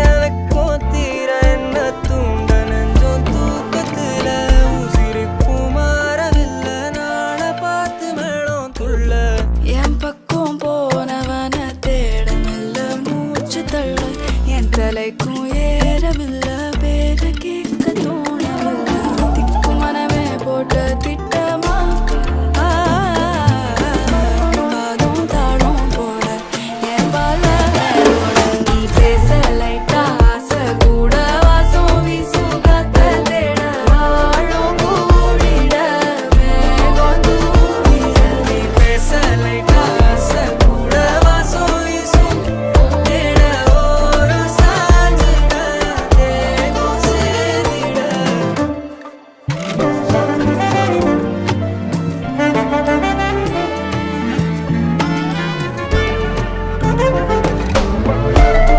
எனக்கும் தீர என்ன தூண்ட நெஞ்சம் தூக்கத்துல உசிரிப்பு மாறவில்லை நாள பார்த்து மேளம் துள்ள என் பக்கம் போனவன தேடமில்ல மூச்சு தள்ள என் தலைக்கும் ஏறவில்லை பேர கேட்க தோணவில்லை திக்கு மனமே போட்ட திட்ட